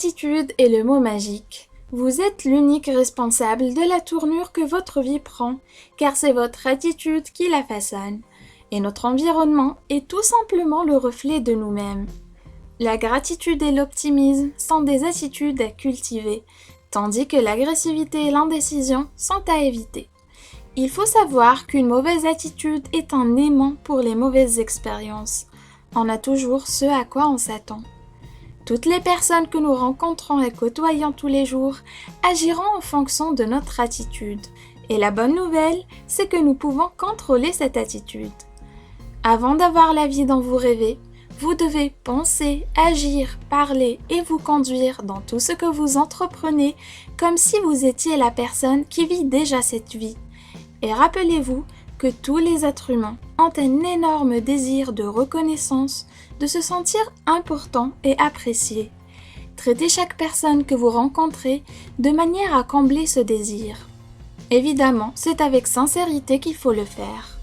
gratitude est le mot magique. Vous êtes l'unique responsable de la tournure que votre vie prend, car c'est votre attitude qui la façonne. Et notre environnement est tout simplement le reflet de nous-mêmes. La gratitude et l'optimisme sont des attitudes à cultiver, tandis que l'agressivité et l'indécision sont à éviter. Il faut savoir qu'une mauvaise attitude est un aimant pour les mauvaises expériences. On a toujours ce à quoi on s'attend. Toutes les personnes que nous rencontrons et côtoyons tous les jours agiront en fonction de notre attitude. Et la bonne nouvelle, c'est que nous pouvons contrôler cette attitude. Avant d'avoir la vie dont vous rêvez, vous devez penser, agir, parler et vous conduire dans tout ce que vous entreprenez comme si vous étiez la personne qui vit déjà cette vie. Et rappelez-vous que tous les êtres humains ont un énorme désir de reconnaissance, de se sentir important et apprécié. Traitez chaque personne que vous rencontrez de manière à combler ce désir. Évidemment, c'est avec sincérité qu'il faut le faire.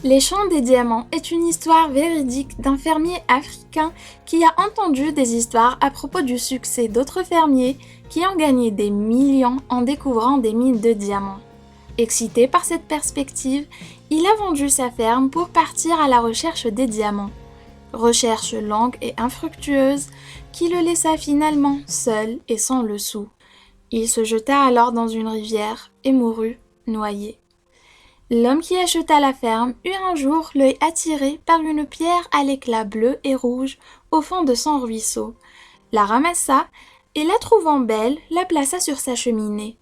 Les Champs des Diamants est une histoire véridique d'un fermier africain qui a entendu des histoires à propos du succès d'autres fermiers qui ont gagné des millions en découvrant des mines de diamants. Excité par cette perspective, il a vendu sa ferme pour partir à la recherche des diamants. Recherche longue et infructueuse qui le laissa finalement seul et sans le sou. Il se jeta alors dans une rivière et mourut noyé. L'homme qui acheta la ferme eut un jour l'œil attiré par une pierre à l'éclat bleu et rouge au fond de son ruisseau, la ramassa et la trouvant belle, la plaça sur sa cheminée.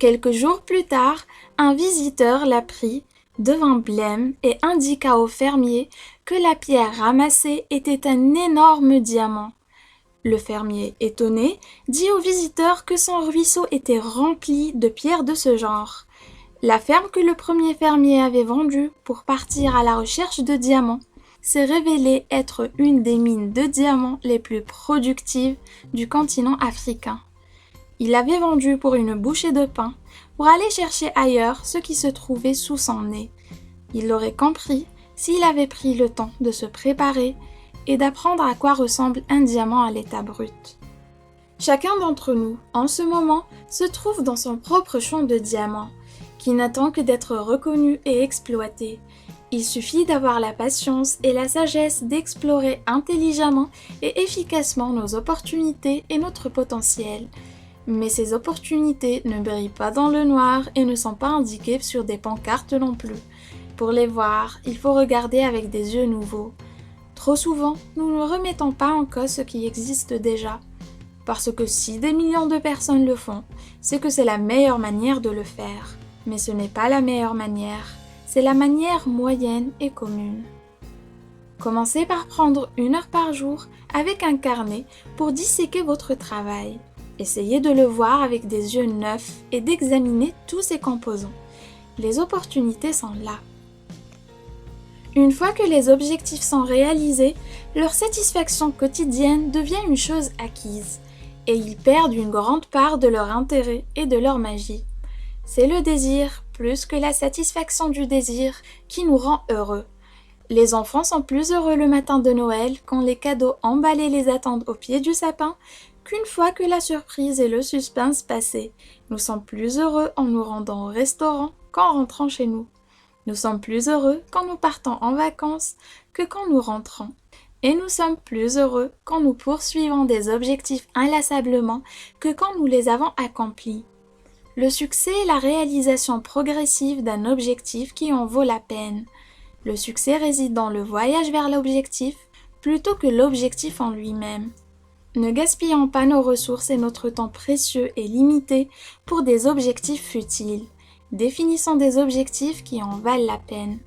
Quelques jours plus tard, un visiteur la prit, devint blême et indiqua au fermier que la pierre ramassée était un énorme diamant. Le fermier, étonné, dit au visiteur que son ruisseau était rempli de pierres de ce genre. La ferme que le premier fermier avait vendue pour partir à la recherche de diamants s'est révélée être une des mines de diamants les plus productives du continent africain. Il l'avait vendue pour une bouchée de pain, pour aller chercher ailleurs ce qui se trouvait sous son nez. Il l'aurait compris s'il avait pris le temps de se préparer et d'apprendre à quoi ressemble un diamant à l'état brut. Chacun d'entre nous, en ce moment, se trouve dans son propre champ de diamants, qui n'attend que d'être reconnu et exploité. Il suffit d'avoir la patience et la sagesse d'explorer intelligemment et efficacement nos opportunités et notre potentiel. Mais ces opportunités ne brillent pas dans le noir et ne sont pas indiquées sur des pancartes non plus. Pour les voir, il faut regarder avec des yeux nouveaux. Trop souvent, nous ne remettons pas en cause ce qui existe déjà. Parce que si des millions de personnes le font, c'est que c'est la meilleure manière de le faire. Mais ce n'est pas la meilleure manière, c'est la manière moyenne et commune. Commencez par prendre 1 heure par jour avec un carnet pour disséquer votre travail. Essayez de le voir avec des yeux neufs et d'examiner tous ses composants. Les opportunités sont là. Une fois que les objectifs sont réalisés, leur satisfaction quotidienne devient une chose acquise, et ils perdent une grande part de leur intérêt et de leur magie. C'est le désir, plus que la satisfaction du désir, qui nous rend heureux. Les enfants sont plus heureux le matin de Noël quand les cadeaux emballés les attendent au pied du sapin qu'une fois que la surprise et le suspense passés. Nous sommes plus heureux en nous rendant au restaurant qu'en rentrant chez nous. Nous sommes plus heureux quand nous partons en vacances que quand nous rentrons. Et nous sommes plus heureux quand nous poursuivons des objectifs inlassablement que quand nous les avons accomplis. Le succès est la réalisation progressive d'un objectif qui en vaut la peine. Le succès réside dans le voyage vers l'objectif plutôt que l'objectif en lui-même. Ne gaspillons pas nos ressources et notre temps précieux et limité pour des objectifs futiles. Définissons des objectifs qui en valent la peine.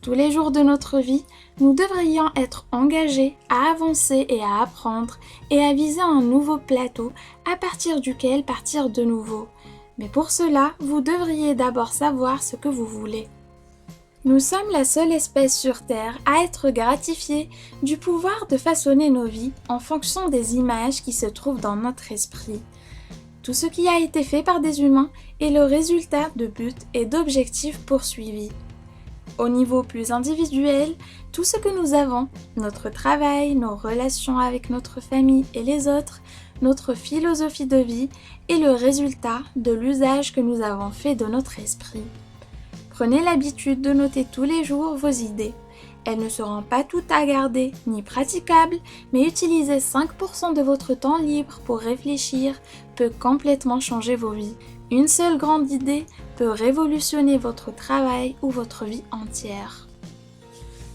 Tous les jours de notre vie, nous devrions être engagés à avancer et à apprendre et à viser un nouveau plateau à partir duquel partir de nouveau. Mais pour cela, vous devriez d'abord savoir ce que vous voulez. Nous sommes la seule espèce sur Terre à être gratifiée du pouvoir de façonner nos vies en fonction des images qui se trouvent dans notre esprit. Tout ce qui a été fait par des humains est le résultat de buts et d'objectifs poursuivis. Au niveau plus individuel, tout ce que nous avons, notre travail, nos relations avec notre famille et les autres, notre philosophie de vie est le résultat de l'usage que nous avons fait de notre esprit. Prenez l'habitude de noter tous les jours vos idées. Elles ne seront pas toutes à garder ni praticables, mais utiliser 5% de votre temps libre pour réfléchir peut complètement changer vos vies. Une seule grande idée peut révolutionner votre travail ou votre vie entière.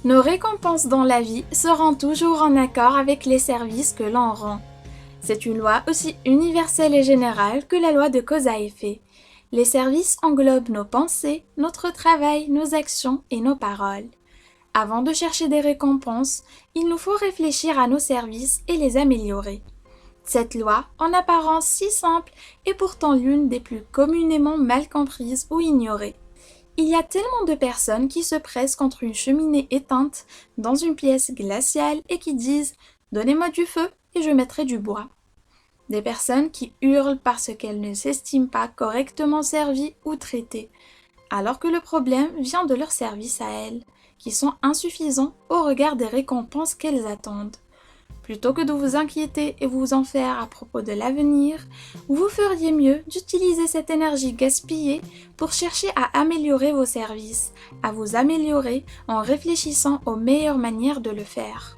Nos récompenses dans la vie seront toujours en accord avec les services que l'on rend. C'est une loi aussi universelle et générale que la loi de cause à effet. Les services englobent nos pensées, notre travail, nos actions et nos paroles. Avant de chercher des récompenses, il nous faut réfléchir à nos services et les améliorer. Cette loi, en apparence si simple, est pourtant l'une des plus communément mal comprises ou ignorées. Il y a tellement de personnes qui se pressent contre une cheminée éteinte dans une pièce glaciale et qui disent « Donnez-moi du feu et je mettrai du bois ». Des personnes qui hurlent parce qu'elles ne s'estiment pas correctement servies ou traitées, alors que le problème vient de leur service à elles, qui sont insuffisants au regard des récompenses qu'elles attendent. Plutôt que de vous inquiéter et vous en faire à propos de l'avenir, vous feriez mieux d'utiliser cette énergie gaspillée pour chercher à améliorer vos services, à vous améliorer en réfléchissant aux meilleures manières de le faire.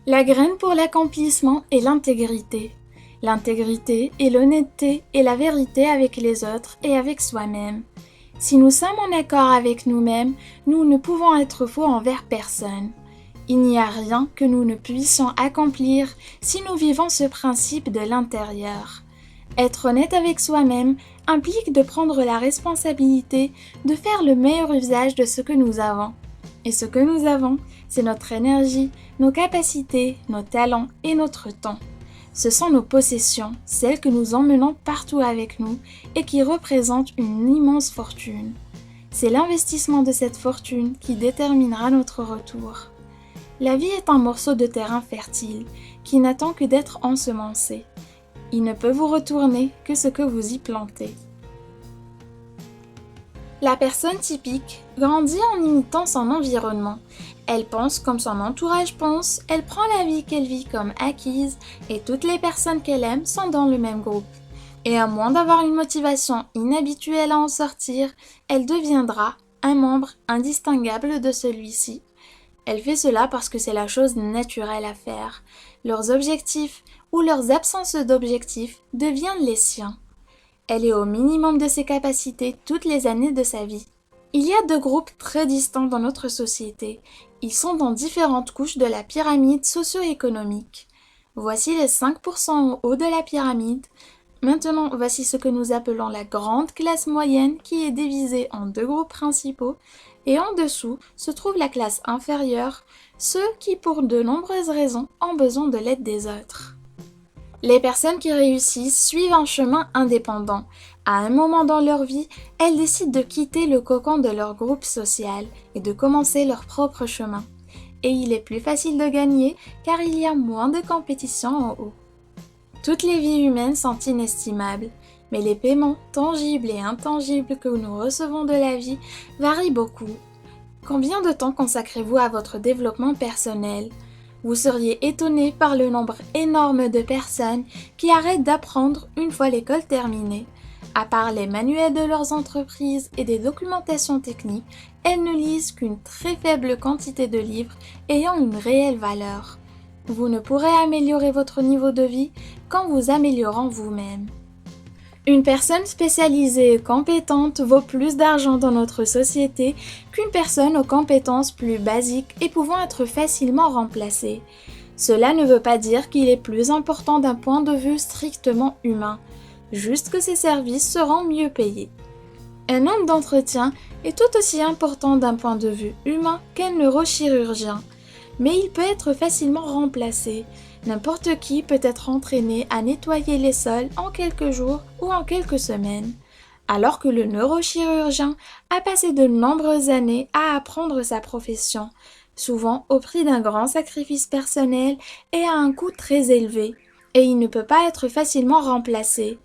La graine pour l'accomplissement est l'intégrité. L'intégrité est l'honnêteté et la vérité avec les autres et avec soi-même. Si nous sommes en accord avec nous-mêmes, nous ne pouvons être faux envers personne. Il n'y a rien que nous ne puissions accomplir si nous vivons ce principe de l'intérieur. Être honnête avec soi-même implique de prendre la responsabilité de faire le meilleur usage de ce que nous avons. Et ce que nous avons, c'est notre énergie, nos capacités, nos talents et notre temps. Ce sont nos possessions, celles que nous emmenons partout avec nous et qui représentent une immense fortune. C'est l'investissement de cette fortune qui déterminera notre retour. La vie est un morceau de terrain fertile qui n'attend que d'être ensemencé. Il ne peut vous retourner que ce que vous y plantez. La personne typique grandit en imitant son environnement. Elle pense comme son entourage pense, elle prend la vie qu'elle vit comme acquise et toutes les personnes qu'elle aime sont dans le même groupe. Et à moins d'avoir une motivation inhabituelle à en sortir, elle deviendra un membre indistinguable de celui-ci. Elle fait cela parce que c'est la chose naturelle à faire. Leurs objectifs ou leurs absences d'objectifs deviennent les siens. Elle est au minimum de ses capacités toutes les années de sa vie. Il y a deux groupes très distincts dans notre société. Ils sont dans différentes couches de la pyramide socio-économique. Voici les 5% en haut de la pyramide. Maintenant, voici ce que nous appelons la grande classe moyenne qui est divisée en deux groupes principaux. Et en dessous se trouve la classe inférieure, ceux qui, pour de nombreuses raisons, ont besoin de l'aide des autres. Les personnes qui réussissent suivent un chemin indépendant. À un moment dans leur vie, elles décident de quitter le cocon de leur groupe social et de commencer leur propre chemin. Et il est plus facile de gagner car il y a moins de compétition en haut. Toutes les vies humaines sont inestimables, mais les paiements tangibles et intangibles que nous recevons de la vie varient beaucoup. Combien de temps consacrez-vous à votre développement personnel ? Vous seriez étonné par le nombre énorme de personnes qui arrêtent d'apprendre une fois l'école terminée. À part les manuels de leurs entreprises et des documentations techniques, elles ne lisent qu'une très faible quantité de livres ayant une réelle valeur. Vous ne pourrez améliorer votre niveau de vie qu'en vous améliorant vous-même. Une personne spécialisée et compétente vaut plus d'argent dans notre société qu'une personne aux compétences plus basiques et pouvant être facilement remplacée. Cela ne veut pas dire qu'il est plus important d'un point de vue strictement humain, juste que ses services seront mieux payés. Un homme d'entretien est tout aussi important d'un point de vue humain qu'un neurochirurgien, mais il peut être facilement remplacé. N'importe qui peut être entraîné à nettoyer les sols en quelques jours ou en quelques semaines, alors que le neurochirurgien a passé de nombreuses années à apprendre sa profession, souvent au prix d'un grand sacrifice personnel et à un coût très élevé, et il ne peut pas être facilement remplacé.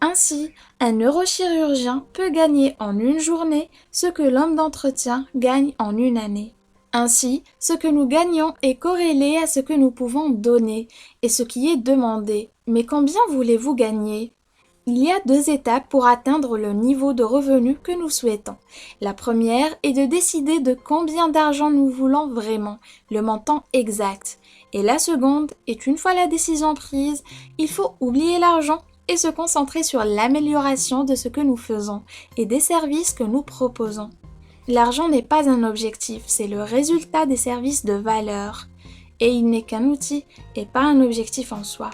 Ainsi, un neurochirurgien peut gagner en une journée ce que l'homme d'entretien gagne en une année. Ainsi, ce que nous gagnons est corrélé à ce que nous pouvons donner et ce qui est demandé. Mais combien voulez-vous gagner ? Il y a 2 étapes pour atteindre le niveau de revenu que nous souhaitons. La première est de décider de combien d'argent nous voulons vraiment, le montant exact. Et la seconde est, une fois la décision prise, il faut oublier l'argent et se concentrer sur l'amélioration de ce que nous faisons et des services que nous proposons. L'argent n'est pas un objectif, c'est le résultat des services de valeur. Et il n'est qu'un outil et pas un objectif en soi.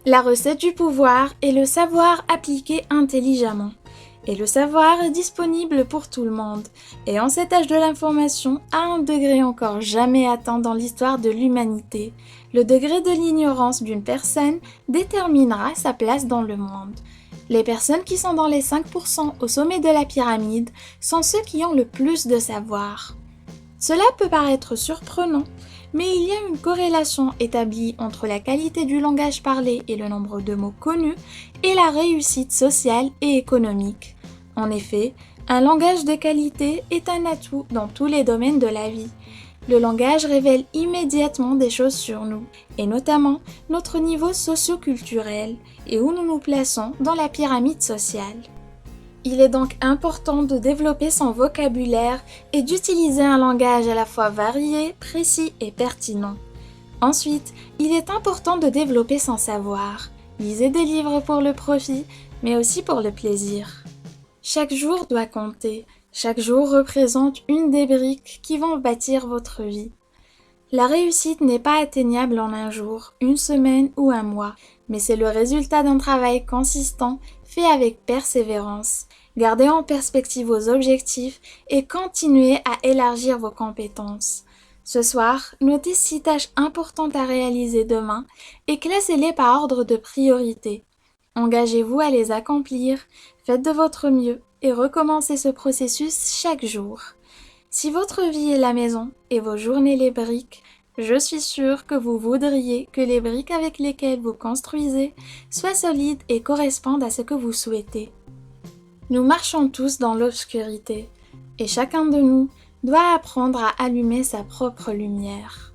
La recette du pouvoir est le savoir appliqué intelligemment. Et le savoir est disponible pour tout le monde. Et en cet âge de l'information, à un degré encore jamais atteint dans l'histoire de l'humanité, le degré de l'ignorance d'une personne déterminera sa place dans le monde. Les personnes qui sont dans les 5% au sommet de la pyramide sont ceux qui ont le plus de savoir. Cela peut paraître surprenant, mais il y a une corrélation établie entre la qualité du langage parlé et le nombre de mots connus et la réussite sociale et économique. En effet, un langage de qualité est un atout dans tous les domaines de la vie. Le langage révèle immédiatement des choses sur nous, et notamment notre niveau socio-culturel et où nous nous plaçons dans la pyramide sociale. Il est donc important de développer son vocabulaire et d'utiliser un langage à la fois varié, précis et pertinent. Ensuite, il est important de développer son savoir. Lisez des livres pour le profit, mais aussi pour le plaisir. Chaque jour doit compter. Chaque jour représente une des briques qui vont bâtir votre vie. La réussite n'est pas atteignable en un jour, une semaine ou un mois, mais c'est le résultat d'un travail consistant fait avec persévérance. Gardez en perspective vos objectifs et continuez à élargir vos compétences. Ce soir, notez 6 tâches importantes à réaliser demain et classez-les par ordre de priorité. Engagez-vous à les accomplir, faites de votre mieux et recommencez ce processus chaque jour. Si votre vie est la maison et vos journées les briques, je suis sûre que vous voudriez que les briques avec lesquelles vous construisez soient solides et correspondent à ce que vous souhaitez. Nous marchons tous dans l'obscurité et chacun de nous doit apprendre à allumer sa propre lumière.